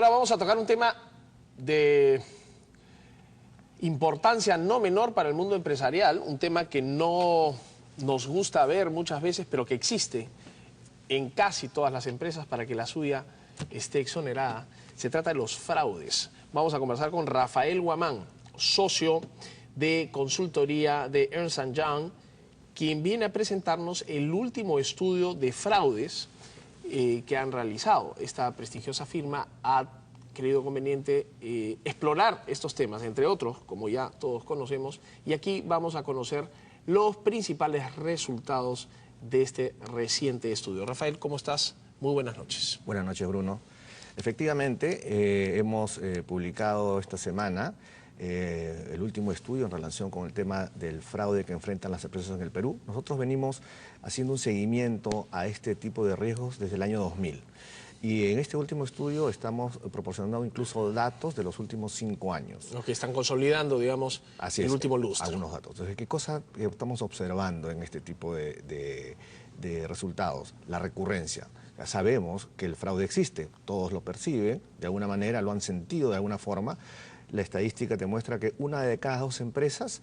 Ahora vamos a tocar un tema de importancia no menor para el mundo empresarial, un tema que no nos gusta ver muchas veces, pero que existe en casi todas las empresas para que la suya esté exonerada. Se trata de los fraudes. Vamos a conversar con Rafael Guamán, socio de consultoría de Ernst & Young, quien viene a presentarnos el último estudio de fraudes que han realizado. Esta prestigiosa firma ha creído conveniente explorar estos temas, entre otros, como ya todos conocemos, y aquí vamos a conocer los principales resultados de este reciente estudio. Rafael, ¿cómo estás? Muy buenas noches. Buenas noches, Bruno. Efectivamente, hemos publicado esta semana el último estudio en relación con el tema del fraude que enfrentan las empresas en el Perú. Nosotros venimos haciendo un seguimiento a este tipo de riesgos desde el año 2000. Y en este último estudio estamos proporcionando incluso datos de los últimos 5 años. Los que están consolidando, digamos, el último lustro. Algunos datos. Entonces, ¿qué cosa estamos observando en este tipo de resultados? La recurrencia. Ya sabemos que el fraude existe, todos lo perciben, de alguna manera lo han sentido de alguna forma. La estadística te muestra que 1 de cada 2 empresas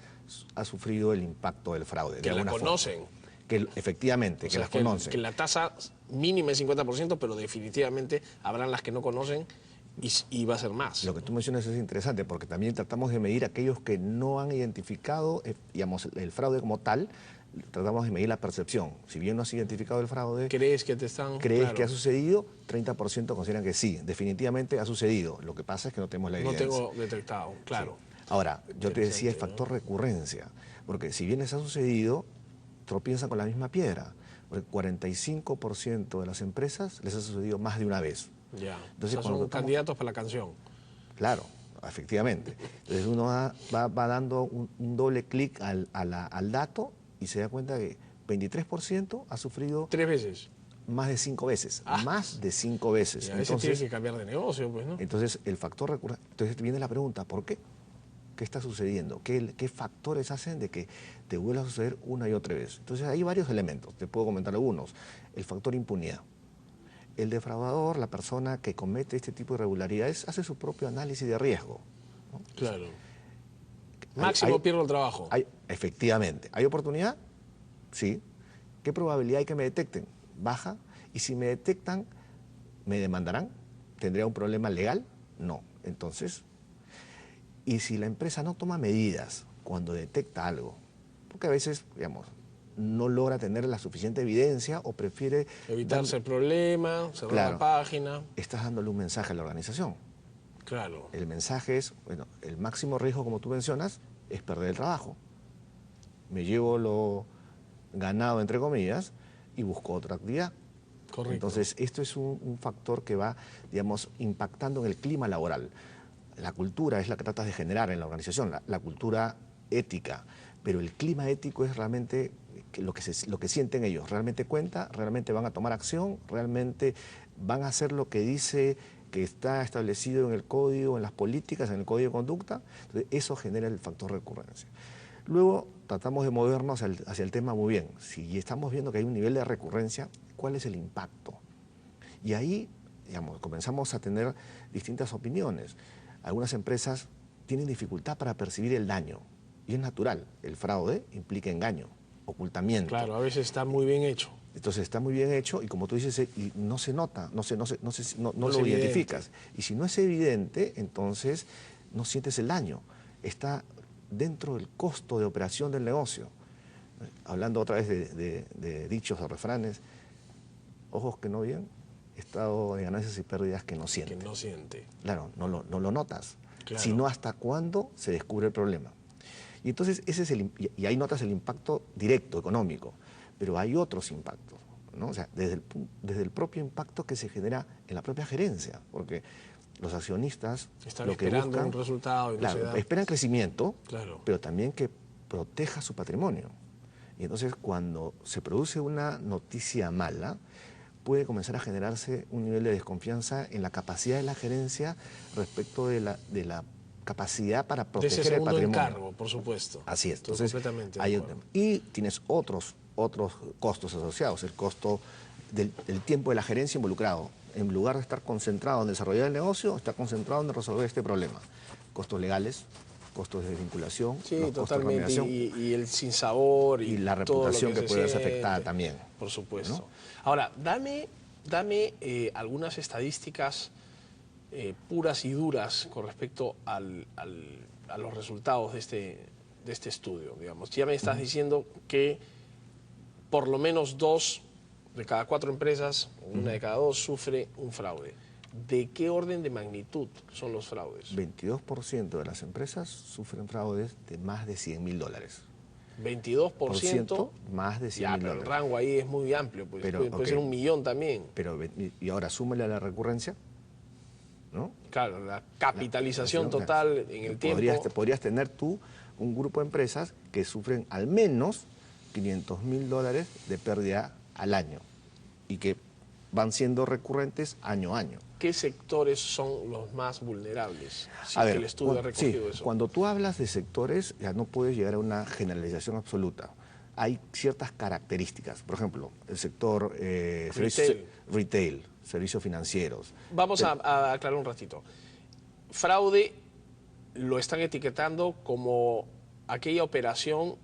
ha sufrido el impacto del fraude. Que la conocen. Que efectivamente, que las conocen. Que la tasa mínima es 50%, pero definitivamente habrán las que no conocen y va a ser más. Lo que tú mencionas es interesante porque también tratamos de medir aquellos que no han identificado, digamos, el fraude como tal. Tratamos de medir la percepción. Si bien no has identificado el fraude... ¿Crees que te están...? ¿Crees que ha sucedido? 30% consideran que sí, definitivamente ha sucedido. Lo que pasa es que no tenemos la evidencia. No tengo detectado, claro. Sí. Ahora, yo te decía el factor recurrencia, porque si bien les ha sucedido, tropiezan con la misma piedra. Porque 45% de las empresas les ha sucedido más de una vez. Ya, entonces, son candidatos para la canción. Claro, efectivamente. Entonces uno va dando un doble clic al dato y se da cuenta que 23% ha sufrido... 3 veces. Más de 5 veces. Más de 5 veces. Y a veces tiene que cambiar de negocio, pues, ¿no? Entonces, el factor recurrente... Entonces viene la pregunta, ¿por qué? ¿Qué está sucediendo? ¿Qué factores hacen de que te vuelva a suceder una y otra vez? Entonces, hay varios elementos. Te puedo comentar algunos. El factor impunidad. El defraudador, la persona que comete este tipo de irregularidades, hace su propio análisis de riesgo, ¿no? Claro. Máximo pierdo el trabajo. Efectivamente. ¿Hay oportunidad? Sí. ¿Qué probabilidad hay que me detecten? Baja. Y si me detectan, ¿me demandarán? ¿Tendría un problema legal? No. Entonces, y si la empresa no toma medidas cuando detecta algo, porque a veces, digamos, no logra tener la suficiente evidencia o prefiere... Evitarse el problema, cerrar la página. Estás dándole un mensaje a la organización. Claro. El mensaje es, bueno, el máximo riesgo, como tú mencionas, es perder el trabajo. Me llevo lo ganado, entre comillas, y busco otra actividad. Correcto. Entonces, esto es un factor que va, digamos, impactando en el clima laboral. La cultura es la que tratas de generar en la organización, la cultura ética, pero el clima ético es realmente lo que sienten ellos. ¿Realmente cuenta? ¿Realmente van a tomar acción? ¿Realmente van a hacer lo que dice que está establecido en el código, en las políticas, en el código de conducta? Entonces, eso genera el factor recurrencia. Luego tratamos de movernos hacia el tema muy bien. Si estamos viendo que hay un nivel de recurrencia, ¿cuál es el impacto? Y ahí, digamos, comenzamos a tener distintas opiniones. Algunas empresas tienen dificultad para percibir el daño. Y es natural, el fraude implica engaño, ocultamiento. Claro, a veces está muy bien hecho. Entonces está muy bien hecho y como tú dices, y no se nota, no lo identificas. Y si no es evidente, entonces no sientes el daño. Está dentro del costo de operación del negocio. Hablando otra vez de dichos o refranes, ojos que no ven, estado de ganancias y pérdidas que no siente. Que no siente. Claro, no lo notas. Claro. Sino hasta cuándo se descubre el problema. Y entonces y ahí notas el impacto directo, económico. Pero hay otros impactos, ¿no? O sea, desde el propio impacto que se genera en la propia gerencia. Porque los accionistas están esperando un resultado y no se da. Esperan crecimiento, claro, pero también que proteja su patrimonio. Y entonces cuando se produce una noticia mala, puede comenzar a generarse un nivel de desconfianza en la capacidad de la gerencia respecto de la capacidad para proteger el patrimonio. Encargo, por supuesto. Así es. Entonces, completamente hay y tienes otros costos asociados, el costo del tiempo de la gerencia involucrado en lugar de estar concentrado en desarrollar el negocio, está concentrado en resolver este problema. Costos legales, costos de vinculación, Sí, los costos de totalmente. organización Y el sinsabor y la todo lo reputación que se puede verse siente. afectada también. Por supuesto. ¿No? Ahora, dame algunas estadísticas puras y duras con respecto a los resultados de este estudio, digamos. Ya me estás diciendo que por lo menos 2 de cada 4 empresas, o 1 de cada 2, sufre un fraude. ¿De qué orden de magnitud son los fraudes? 22% de las empresas sufren fraudes de más de $100.000. 22%. Más de $100.000. Ya, pero el rango ahí es muy amplio, pues Pero, puede ser 1 millón también. Pero, y ahora súmele a la recurrencia, ¿no? Claro, la capitalización La- total en el tiempo. Podrías tener tú un grupo de empresas que sufren al menos $500.000 de pérdida al año y que van siendo recurrentes año a año. ¿Qué sectores son los más vulnerables? Si A es ver, que el estudio ha recogido sí, eso. cuando tú hablas de sectores, ya no puedes llegar a una generalización absoluta. Hay ciertas características. Por ejemplo, el sector retail, servicios financieros. Vamos a aclarar un ratito. Fraude lo están etiquetando como aquella operación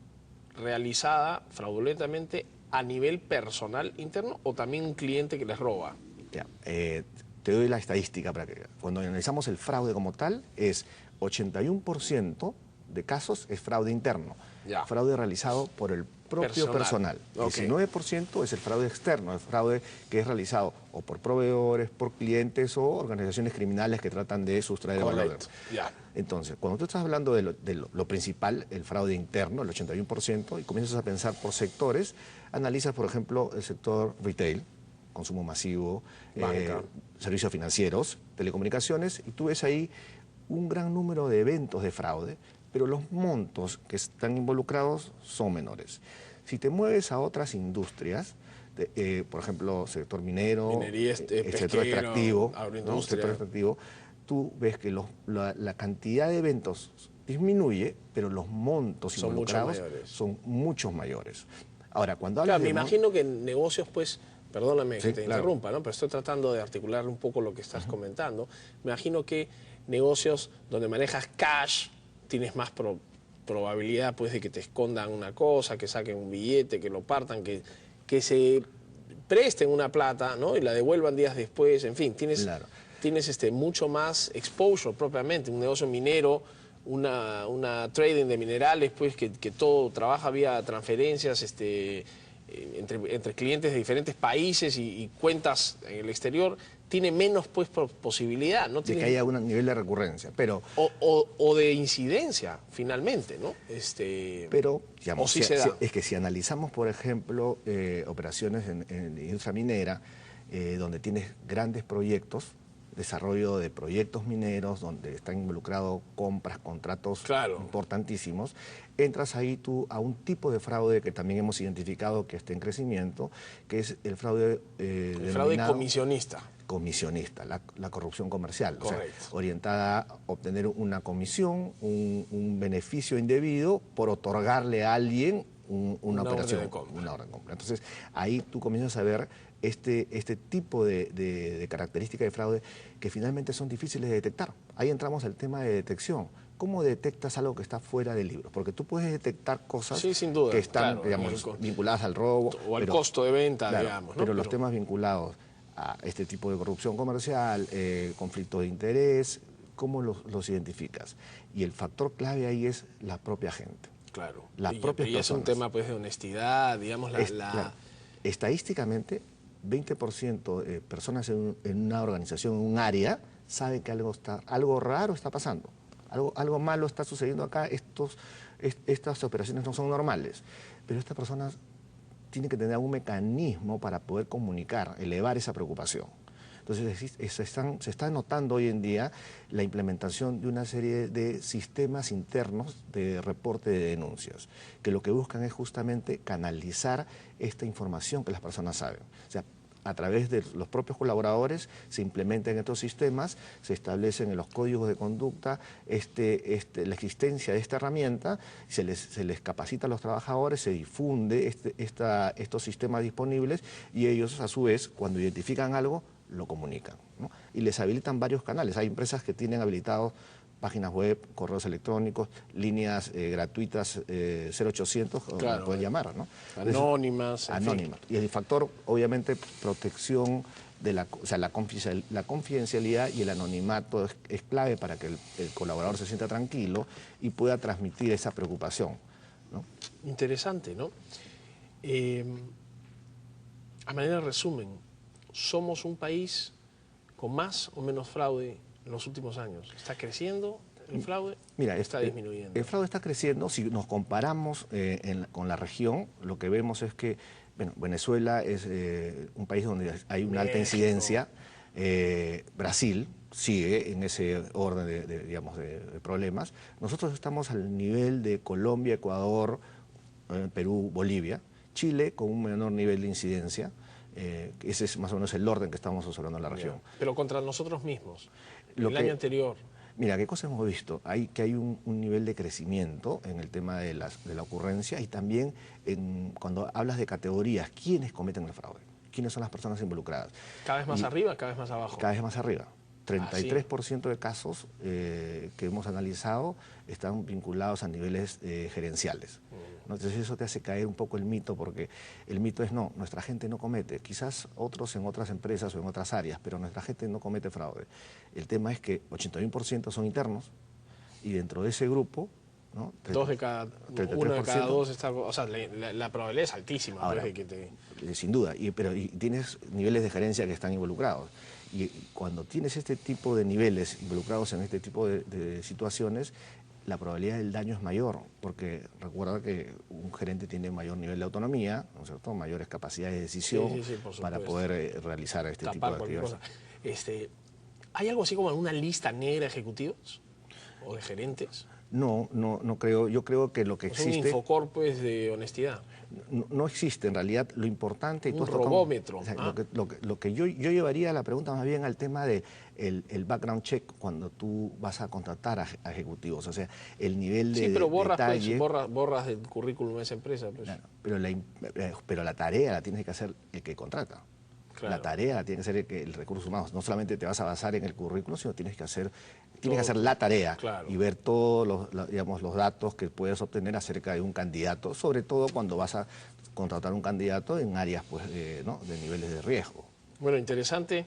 realizada fraudulentamente a nivel personal interno o también un cliente que les roba. Ya, te doy la estadística para que cuando analizamos el fraude como tal, es 81% de casos es fraude interno. Ya. Fraude realizado por el propio personal. Ok. 19% es el fraude externo, el fraude que es realizado o por proveedores, por clientes o organizaciones criminales que tratan de sustraer valor. Correcto. Ya. Entonces, cuando tú estás hablando de lo principal, el fraude interno, el 81%, y comienzas a pensar por sectores, analizas, por ejemplo, el sector retail, consumo masivo, servicios financieros, telecomunicaciones, y tú ves ahí un gran número de eventos de fraude, pero los montos que están involucrados son menores. Si te mueves a otras industrias, por ejemplo, sector minero, Minería, sector extractivo, ¿no? agroindustria. Sector extractivo, tú ves que la cantidad de eventos disminuye, pero los montos Son involucrados mucho mayores. son muchos mayores. Ahora, cuando hablas Claro, me de imagino que en negocios, pues, perdóname Sí, que te claro. interrumpa, ¿no? Pero estoy tratando de articular un poco lo que estás comentando. Me imagino que negocios donde manejas cash, tienes más probabilidad, pues, de que te escondan una cosa, que saquen un billete, que lo partan, que se presten una plata, ¿no? Y la devuelvan días después, en fin, tienes mucho más exposure propiamente, un negocio minero, una trading de minerales, pues que todo trabaja vía transferencias entre clientes de diferentes países y cuentas en el exterior, tiene menos pues posibilidad, ¿no? de que haya un nivel de recurrencia, pero o de incidencia, finalmente, ¿no? Pero, digamos, o sí se da. es que si analizamos, por ejemplo, operaciones en la industria minera, donde tienes grandes proyectos, desarrollo de proyectos mineros, donde están involucrados compras, contratos importantísimos, entras ahí tú a un tipo de fraude que también hemos identificado que está en crecimiento, que es el fraude Comisionista. Comisionista, la corrupción comercial, o sea, Correcto. orientada a obtener una comisión, un beneficio indebido por otorgarle a alguien una operación, una orden de compra. Entonces, ahí tú comienzas a ver este tipo de características de fraude que finalmente son difíciles de detectar. Ahí entramos al tema de detección. ¿Cómo detectas algo que está fuera del libro? Porque tú puedes detectar cosas sin duda, que están, digamos, vinculadas al robo. O al costo de venta, digamos, ¿no? Pero los temas vinculados a este tipo de corrupción comercial, conflictos de interés, ¿cómo los identificas? Y el factor clave ahí es la propia gente. Claro. Las propias personas. Es un tema pues de honestidad, digamos, Claro. Estadísticamente, 20% de personas en una organización, en un área, saben que algo raro está pasando. Algo malo está sucediendo acá, estas operaciones no son normales. Pero estas personas tienen que tener algún mecanismo para poder comunicar, elevar esa preocupación. Entonces se está notando hoy en día la implementación de una serie de sistemas internos de reporte de denuncias, que lo que buscan es justamente canalizar esta información que las personas saben. O sea, a través de los propios colaboradores se implementan estos sistemas, se establecen en los códigos de conducta la existencia de esta herramienta, se les capacita a los trabajadores, se difunde estos sistemas disponibles y ellos a su vez, cuando identifican algo, lo comunican, ¿no? Y les habilitan varios canales. Hay empresas que tienen habilitados páginas web, correos electrónicos, líneas gratuitas 0800, Claro, pueden llamar, ¿no? anónimas, en fin. Anónimas. Y el factor, obviamente, protección de o sea, la confidencialidad y el anonimato es clave para que el colaborador se sienta tranquilo y pueda transmitir esa preocupación, ¿no? Interesante, ¿no? A manera de resumen, ¿somos un país con más o menos fraude en los últimos años? ¿Está creciendo el fraude? Mira, ¿Está disminuyendo? El fraude está creciendo. Si nos comparamos con la región, lo que vemos es que bueno, Venezuela es un país donde hay una alta incidencia. Brasil sigue en ese orden digamos, de problemas. Nosotros estamos al nivel de Colombia, Ecuador, Perú, Bolivia. Chile con un menor nivel de incidencia. Ese es más o menos el orden que estamos observando en la región. Pero contra nosotros mismos, el año anterior. Mira, ¿qué cosas hemos visto? Hay un nivel de crecimiento en el tema de la ocurrencia y también cuando hablas de categorías, ¿quiénes cometen el fraude? ¿Quiénes son las personas involucradas? ¿Cada vez más arriba, cada vez más abajo? Cada vez más arriba. 33% de casos que hemos analizado están vinculados a niveles gerenciales, ¿no? Entonces eso te hace caer un poco el mito, porque el mito es no, nuestra gente no comete, quizás otros en otras empresas o en otras áreas, pero nuestra gente no comete fraude. El tema es que 81% son internos y dentro de ese grupo, ¿no? Uno de cada dos está, o sea, la probabilidad es altísima. Ahora, pues, de que sin duda, pero tienes niveles de gerencia que están involucrados. Y cuando tienes este tipo de niveles involucrados en este tipo de situaciones, la probabilidad del daño es mayor, porque recuerda que un gerente tiene mayor nivel de autonomía, ¿no es cierto?, mayores capacidades de decisión para poder realizar este tipo de actividades. ¿Hay algo así como alguna lista negra de ejecutivos o de gerentes? No creo. Yo creo que lo que existe... Un infocorp pues, de honestidad. No existe, en realidad lo importante... Un robómetro. O sea, lo que yo llevaría la pregunta más bien al tema de el background check cuando tú vas a contratar a ejecutivos, o sea, el nivel de pero borras, detalle... pues, borras del currículum de esa empresa. Pues. Claro, pero la tarea la tiene que hacer el que contrata. Claro. La tarea la tiene que hacer el recurso humano. No solamente te vas a basar en el currículum, sino tienes que hacer la tarea, claro, y ver todos los datos que puedes obtener acerca de un candidato, sobre todo cuando vas a contratar un candidato en áreas pues, ¿no?, de niveles de riesgo. Bueno, interesante.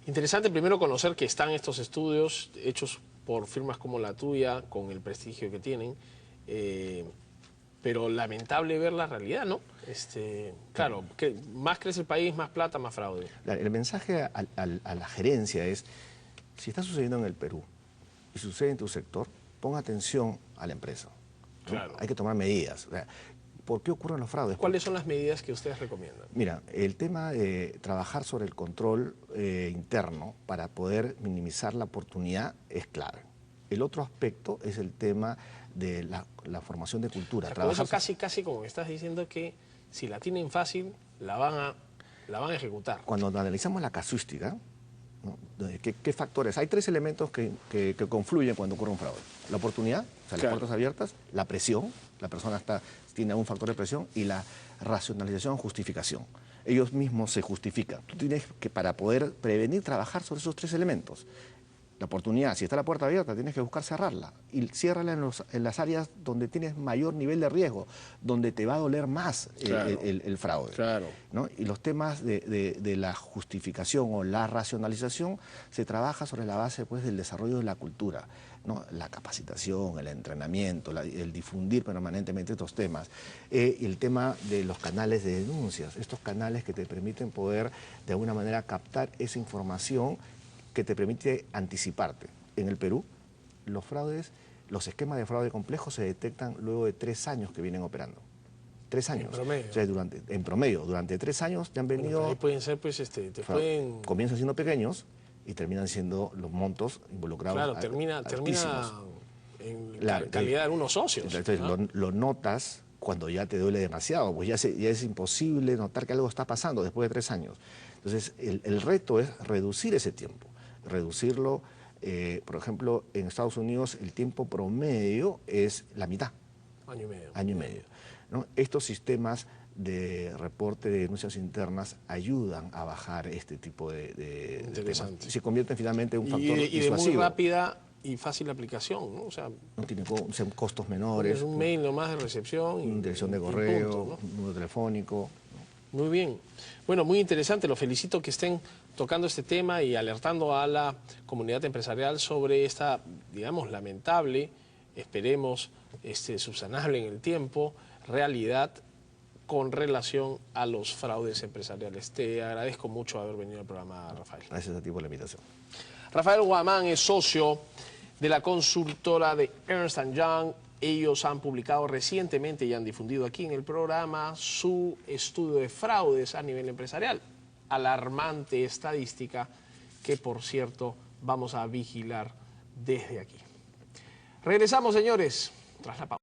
Interesante primero conocer que están estos estudios hechos por firmas como la tuya, con el prestigio que tienen, pero lamentable ver la realidad, ¿no? Claro, que más crece el país, más plata, más fraude. El mensaje a la gerencia es, si está sucediendo en el Perú y sucede en tu sector, pon atención a la empresa, ¿no? Claro. Hay que tomar medidas. O sea, ¿por qué ocurren los fraudes? ¿Cuáles son las medidas que ustedes recomiendan? Mira, el tema de trabajar sobre el control interno para poder minimizar la oportunidad es clave. El otro aspecto es el tema de la formación de cultura. O sea, con eso casi como me estás diciendo que si la tienen fácil, la van a ejecutar. Cuando analizamos la casuística, ¿no?, ¿qué factores? Hay tres elementos que confluyen cuando ocurre un fraude. La oportunidad, o sea, las puertas abiertas, la presión, la persona tiene un factor de presión, y la racionalización o justificación. Ellos mismos se justifican. Tú tienes que, para poder prevenir, trabajar sobre esos tres elementos. La oportunidad, si está la puerta abierta, tienes que buscar cerrarla. Y ciérrala en las áreas donde tienes mayor nivel de riesgo, donde te va a doler más el fraude. Claro. ¿No? Y los temas de la justificación o la racionalización se trabaja sobre la base pues, del desarrollo de la cultura, ¿no? La capacitación, el entrenamiento, el difundir permanentemente estos temas. Y el tema de los canales de denuncias, estos canales que te permiten poder de alguna manera captar esa información que te permite anticiparte. En el Perú, los esquemas de fraude complejos se detectan luego de 3 años que vienen operando. 3 años. En promedio. O sea, en promedio, durante 3 años te han venido... Ahí pueden ser, pues, comienzan siendo pequeños y terminan siendo los montos involucrados. Claro, termina en calidad de unos socios. Entonces, ¿no?, lo notas cuando ya te duele demasiado, pues ya es imposible notar que algo está pasando después de 3 años. Entonces, el reto es reducir ese tiempo. Reducirlo, por ejemplo, en Estados Unidos el tiempo promedio es la mitad. Año y medio. Año y medio, ¿no? Estos sistemas de reporte de denuncias internas ayudan a bajar este tipo de Interesante. temas. Se convierten finalmente en un factor Y de muy disuasivo. rápida y fácil aplicación, ¿no? O sea, No tiene son costos pones menores, un mail nomás de recepción. una dirección de y correo, punto, ¿no? un número telefónico. Muy bien. Bueno, muy interesante. Los felicito que estén tocando este tema y alertando a la comunidad empresarial sobre esta, digamos, lamentable, esperemos, subsanable en el tiempo, realidad con relación a los fraudes empresariales. Te agradezco mucho haber venido al programa, Rafael. Gracias a ti por la invitación. Rafael Guamán es socio de la consultora de Ernst & Young. Ellos han publicado recientemente y han difundido aquí en el programa su estudio de fraudes a nivel empresarial. Alarmante estadística que, por cierto, vamos a vigilar desde aquí. Regresamos, señores, tras la pausa.